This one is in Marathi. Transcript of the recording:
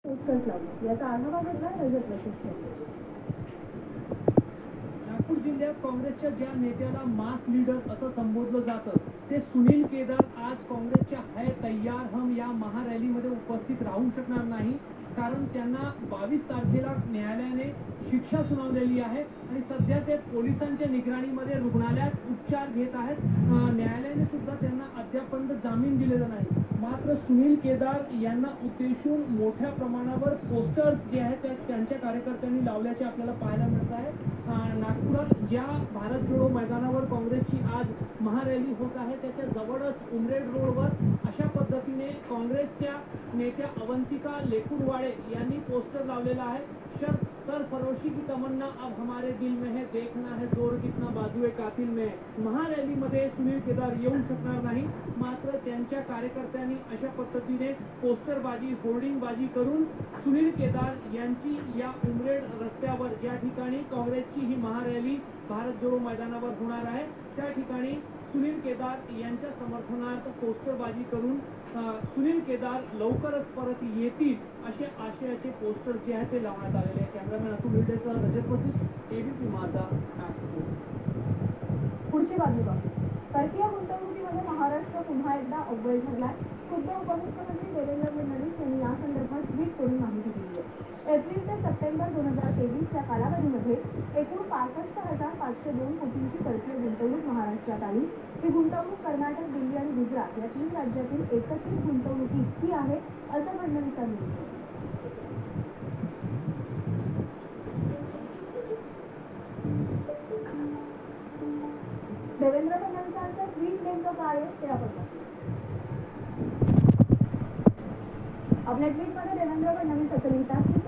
पोस्टर्स लावले याचा आढावा घेतला रजत वशिष्ठ। नागपूर जिल्ह्यात काँग्रेसच्या ज्या नेत्याला मास लीडर असं संबोधलं जातं ते सुनील केदार आज काँग्रेसच्या है तैयार हम या महारॅलीमध्ये उपस्थित राहू शकणार नाही, कारण त्यांना 22 तारखेला न्यायालयाने शिक्षा सुनावलेली आहे आणि सध्या ते पोलिसांच्या निगराणीमध्ये रुग्णालयात उपचार घेत आहेत। न्यायालयाने सुद्धा त्यांना अद्यापर्यंत जामीन दिलेला नाही। मात्र सुनील केदार यांना उद्देशून मोठ्या प्रमाणावर पोस्टर्स जे आहेत त्यांच्या कार्यकर्त्यांनी लावल्याचे आपल्याला पाहायला मिळत आहे। नागपुरात ज्या भारत जोडो मैदानावर काँग्रेसची आज महारॅली होत आहे त्याच्या जवळच उमरेड रोडवर अशा पद्धतीने काँग्रेसच्या नेत्या अवंतिका लेकुरवाडे यांनी पोस्टर लावलेला आहे। सरफरोशी की तमन्ना अब हमारे दिल में है, देखना है जोर कितना बाजूए कातिल में। महारॅलीमध्ये सुनील केदार येऊ शकणार नाही, मात्र त्यांच्या कार्यकर्त्यांनी अशा पद्धतीने पोस्टरबाजी होर्डिंगबाजी करून सुनील केदार यांची या उमरेड रस्त्यावर ज्या ठिकाणी काँग्रेसची ही महारॅली भारत जोडो मैदानावर होणार आहे त्या ठिकाणी सुनील केदार यांच्या समर्थनार्थ पोस्टरबाजी करून सुनील केदार लवकरच परत येतील असे आशयाचे पोस्टर जे आहेत ते लावण्यात आलेले आहे। कॅमेरामॅन अतुल हिरडेसह रजत वशिष्ठ, एबीपी माझा, नागपूर। पुढची बाजू बघा। परकीय गुंतवणुकीमध्ये महाराष्ट्र पुन्हा एकदा अव्वल ठरलाय। खुद्द उपमुख्यमंत्री देवेंद्र फडणवीस यांनी या संदर्भात ट्विट करून माहिती दिली आहे। एप्रिल ते सप्टेंबर 2023 या कालावधीमध्ये एकूण 65,502 कोटींची परकीय गुंतवणूक महाराष्ट्रात आली। ही गुंतवणूक कर्नाटक, दिल्ली आणि गुजरात या 3 राज्यातील एकत्रित गुंतवणुकी इतकी आहे असं फडणवीसांनी म्हटलं। देवेंद्र फडणवीसांचं ट्विट नेमकं काय आहे ते आपण पाहू। आपल्या ट्विटमध्ये देवेंद्र फडणवीस असं लिहितात की